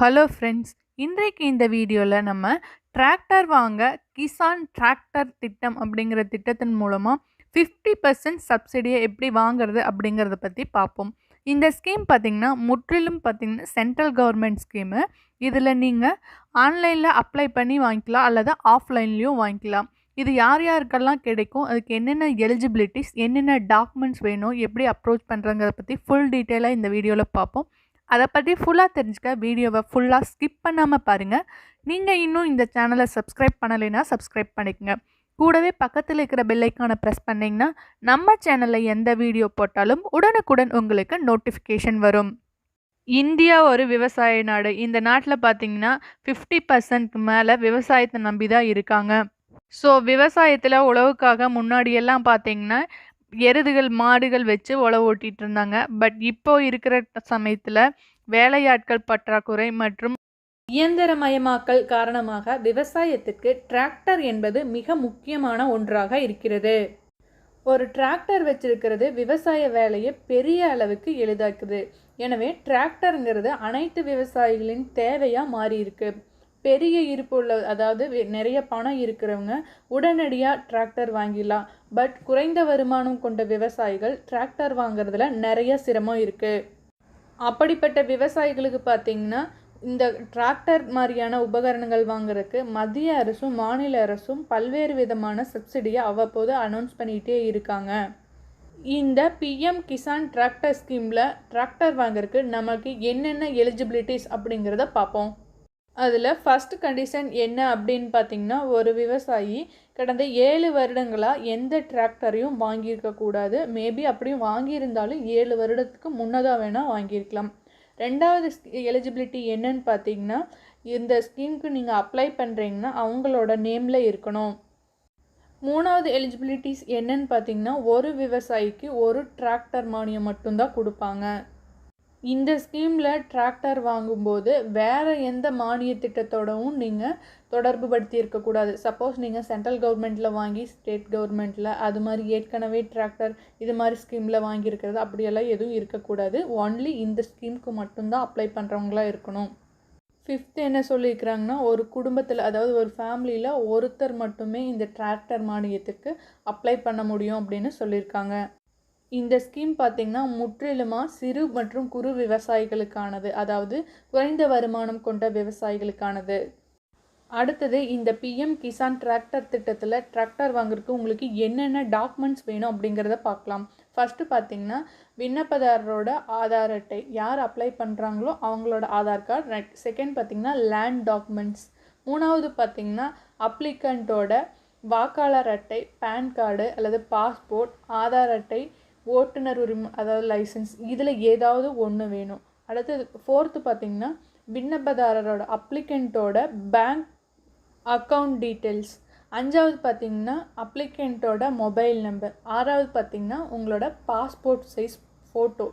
Hello friends, இன்றைக்கு இந்த வீடியோவில் நம்ம டிராக்டர் வாங்க கிசான் டிராக்டர் திட்டம் அப்படிங்கிற திட்டத்தின் மூலமாக 50% சப்சிடியை எப்படி வாங்குறது அப்படிங்கிறத பற்றி பார்ப்போம். இந்த ஸ்கீம் பார்த்திங்கன்னா முற்றிலும் பார்த்திங்கன்னா சென்ட்ரல் கவர்மெண்ட் ஸ்கீமு. இதில் நீங்கள் ஆன்லைனில் அப்ளை பண்ணி வாங்கிக்கலாம் அல்லது ஆஃப்லைன்லேயும் வாங்கிக்கலாம். இது யார் யாருக்கெல்லாம் கிடைக்கும், அதுக்கு என்னென்ன எலிஜிபிலிட்டிஸ், என்னென்ன டாக்குமெண்ட்ஸ் வேணும், எப்படி அப்ரோச் பண்ணுறங்கிறத பற்றி ஃபுல் டீட்டெயிலாக இந்த வீடியோவில் பார்ப்போம். அதை பற்றி ஃபுல்லாக தெரிஞ்சுக்க வீடியோவை ஃபுல்லாக ஸ்கிப் பண்ணாமல் பாருங்கள். நீங்கள் இன்னும் இந்த சேனலை சப்ஸ்கிரைப் பண்ணலைன்னா சப்ஸ்கிரைப் பண்ணிக்கோங்க. கூடவே பக்கத்தில் இருக்கிற பெல் ஐக்கானை ப்ரெஸ் பண்ணிங்கன்னா நம்ம சேனலில் எந்த வீடியோ போட்டாலும் உடனுக்குடன் உங்களுக்கு நோட்டிஃபிகேஷன் வரும். இந்தியா ஒரு விவசாய நாடு. இந்த நாட்டில் பார்த்தீங்கன்னா 50% மேலே விவசாயத்தை நம்பி தான் இருக்காங்க. ஸோ விவசாயத்தில் உழவுக்காக முன்னாடியெல்லாம் பார்த்தீங்கன்னா எருதுகள் மாடுகள் வச்சு உழவு ஓட்டிகிட்டு இருந்தாங்க. பட் இப்போ இருக்கிற சமயத்தில் வேலையாட்கள் பற்றாக்குறை மற்றும் இயந்திரமயமாக்கல் காரணமாக விவசாயத்திற்கு டிராக்டர் என்பது மிக முக்கியமான ஒன்றாக இருக்கிறது. ஒரு டிராக்டர் வச்சிருக்கிறது விவசாய வேலையை பெரிய அளவுக்கு எளிதாக்குது. எனவே டிராக்டருங்கிறது அனைத்து விவசாயிகளின் தேவையாக மாறி இருக்கு. பெரிய இருப்பு உள்ள, அதாவது நிறைய பணம் இருக்கிறவங்க உடனடியாக டிராக்டர் வாங்கிடலாம். பட் குறைந்த வருமானம் கொண்ட விவசாயிகள் டிராக்டர் வாங்குறதுல நிறைய சிரமம் இருக்குது. அப்படிப்பட்ட விவசாயிகளுக்கு பார்த்திங்கன்னா இந்த டிராக்டர் மாதிரியான உபகரணங்கள் வாங்குறதுக்கு மத்திய அரசும் மாநில அரசும் பல்வேறு விதமான சப்சிடியை அவ்வப்போது அனௌன்ஸ் பண்ணிகிட்டே இருக்காங்க. இந்த பிஎம் கிசான் டிராக்டர் ஸ்கீமில் டிராக்டர் வாங்குறதுக்கு நமக்கு என்னென்ன எலிஜிபிலிட்டிஸ் அப்படிங்கிறத பார்ப்போம். அதில் ஃபஸ்ட் கண்டிஷன் என்ன அப்படின்னு பார்த்திங்கன்னா, ஒரு விவசாயி கடந்த 7 வருடங்களாக எந்த டிராக்டரையும் வாங்கியிருக்கக்கூடாது. மேபி அப்படியும் வாங்கியிருந்தாலும் 7 வருடத்துக்கு முன்னதாக வேணால் வாங்கியிருக்கலாம். ரெண்டாவது எலிஜிபிலிட்டி என்னன்னு பார்த்தீங்கன்னா, இந்த ஸ்கீமுக்கு நீங்கள் அப்ளை பண்ணுறீங்கன்னா அவங்களோட நேமில் இருக்கணும். மூணாவது எலிஜிபிலிட்டிஸ் என்னன்னு பார்த்தீங்கன்னா, ஒரு விவசாயிக்கு ஒரு டிராக்டர் மானியம் மட்டும்தான் கொடுப்பாங்க. இந்த ஸ்கீமில் டிராக்டர் வாங்கும்போது வேறு எந்த மானிய திட்டத்தோடவும் நீங்கள் தொடர்பு படுத்தி இருக்கக்கூடாது. சப்போஸ் நீங்கள் சென்ட்ரல் கவர்மெண்ட்டில் வாங்கி ஸ்டேட் கவர்மெண்ட்டில் அது மாதிரி ஏற்கனவே டிராக்டர் இது மாதிரி ஸ்கீமில் வாங்கியிருக்கிறது அப்படியெல்லாம் எதுவும் இருக்கக்கூடாது. ஒன்லி இந்த ஸ்கீமுக்கு மட்டும்தான் அப்ளை பண்ணுறவங்களா இருக்கணும். ஃபிஃப்த் என்ன சொல்லியிருக்கிறாங்கன்னா, ஒரு குடும்பத்தில், அதாவது ஒரு ஃபேமிலியில் ஒருத்தர் மட்டுமே இந்த டிராக்டர் மானியத்துக்கு அப்ளை பண்ண முடியும் அப்படின்னு சொல்லியிருக்காங்க. இந்த ஸ்கீம் பார்த்திங்கன்னா முற்றிலுமாக சிறு மற்றும் குறு விவசாயிகளுக்கானது, அதாவது குறைந்த வருமானம் கொண்ட விவசாயிகளுக்கானது. அடுத்தது, இந்த பிஎம் கிசான் டிராக்டர் திட்டத்தில் டிராக்டர் வாங்குறதுக்கு உங்களுக்கு என்னென்ன டாக்குமெண்ட்ஸ் வேணும் அப்படிங்கிறத பார்க்கலாம். ஃபஸ்ட்டு பார்த்திங்கன்னா விண்ணப்பதாரரோட ஆதார் அட்டை, யார் அப்ளை பண்ணுறாங்களோ அவங்களோட ஆதார் கார்டு. செகண்ட் பார்த்திங்கன்னா லேண்ட் டாக்குமெண்ட்ஸ். மூணாவது பார்த்திங்கன்னா அப்ளிகண்ட்டோட வாக்காளர் அட்டை, பேன் கார்டு அல்லது பாஸ்போர்ட், ஆதார் அட்டை, ஓட்டுநர் உரிமம் அதாவது லைசன்ஸ், இதில் ஏதாவது ஒன்று வேணும். அடுத்தது ஃபோர்த்து பார்த்திங்கன்னா விண்ணப்பதாரரோட அப்ளிகண்ட்டோட பேங்க் அக்கௌண்ட் டீட்டெயில்ஸ். அஞ்சாவது பார்த்திங்கன்னா அப்ளிகண்ட்டோட மொபைல் நம்பர். ஆறாவது பார்த்திங்கன்னா உங்களோட பாஸ்போர்ட் சைஸ் ஃபோட்டோ.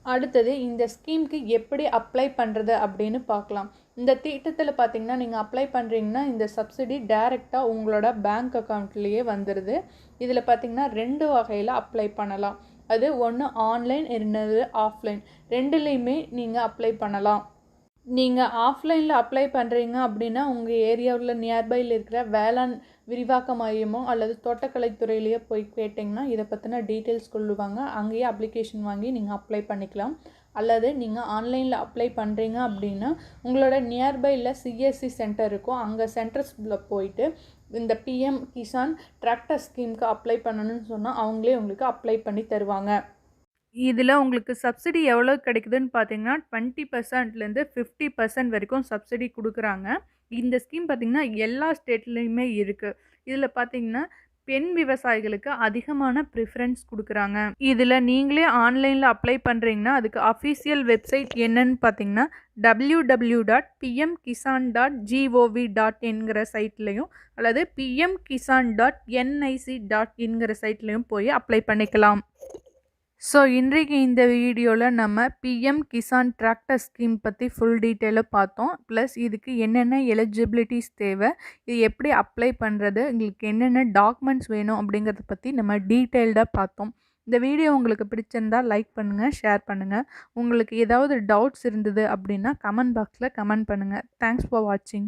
அடுத்தது, இந்த ஸ்கீமுக்கு எப்படி அப்ளை பண்ணுறது அப்படின்னு பார்க்கலாம். இந்த திட்டத்தில் பார்த்திங்கன்னா நீங்கள் அப்ளை பண்ணுறீங்கன்னா இந்த சப்சிடி டைரெக்டாக உங்களோட பேங்க் அக்கௌண்ட்லேயே வந்துடுது. இதில் பார்த்திங்கன்னா 2 வகையில் அப்ளை பண்ணலாம். அது ஒன்று ஆன்லைன், இன்னொரு ஆஃப்லைன். ரெண்டுலேயுமே நீங்கள் அப்ளை பண்ணலாம். நீங்கள் ஆஃப்லைனில் அப்ளை பண்ணுறீங்க அப்படின்னா உங்கள் ஏரியாவில் நியர்பையில் இருக்கிற வேளாண் விரிவாக்க மையமோ அல்லது தோட்டக்கலைத்துறையிலேயே போய் கேட்டிங்கன்னா இதை பற்றின டீட்டெயில்ஸ் சொல்லுவாங்க. அங்கேயே அப்ளிகேஷன் வாங்கி நீங்கள் அப்ளை பண்ணிக்கலாம். அல்லது நீங்கள் ஆன்லைனில் அப்ளை பண்ணுறீங்க அப்படின்னா உங்களோட நியர்பையில் சிஎஸ்சி சென்டர் இருக்கும், அங்கே சென்டர்ஸில் போயிட்டு இந்த பிஎம் கிசான் டிராக்டர் ஸ்கீமுக்கு அப்ளை பண்ணணும்னு சொன்னால் அவங்களே உங்களுக்கு அப்ளை பண்ணி தருவாங்க. இதில் உங்களுக்கு சப்சிடி எவ்வளோ கிடைக்குதுன்னு பார்த்தீங்கன்னா 20%லேருந்து 50% வரைக்கும் சப்சிடி கொடுக்குறாங்க. இந்த ஸ்கீம் பார்த்திங்கன்னா எல்லா ஸ்டேட்லேயுமே இருக்குது. இதில் பார்த்திங்கன்னா பெண் விவசாயிகளுக்கு அதிகமான ப்ரிஃபரன்ஸ் கொடுக்குறாங்க. இதில் நீங்களே ஆன்லைனில் அப்ளை பண்ணுறீங்கன்னா அதுக்கு அஃபீஷியல் வெப்சைட் என்னன்னு பார்த்தீங்கன்னா www.pmkisan.gov.inங்கிற சைட்லேயும் அல்லது pmkisan.nic.inங்கிற சைட்லேயும் போய் அப்ளை பண்ணிக்கலாம். ஸோ இன்றைக்கு இந்த வீடியோவில் நம்ம பிஎம் கிசான் டிராக்டர் ஸ்கீம் பற்றி ஃபுல் டீட்டெயிலாக பார்த்தோம். ப்ளஸ் இதுக்கு என்னென்ன எலிஜிபிலிட்டிஸ் தேவை, இது எப்படி அப்ளை பண்ணுறது, உங்களுக்கு என்னென்ன டாக்குமெண்ட்ஸ் வேணும் அப்படிங்கிறத பற்றி நம்ம டீட்டெயில்டாக பார்த்தோம். இந்த வீடியோ உங்களுக்கு பிடிச்சிருந்தா லைக் பண்ணுங்கள், ஷேர் பண்ணுங்கள். உங்களுக்கு ஏதாவது டவுட்ஸ் இருந்தது அப்படின்னா கமெண்ட் பாக்ஸில் கமெண்ட் பண்ணுங்கள். தேங்க்ஸ் ஃபார் வாட்சிங்.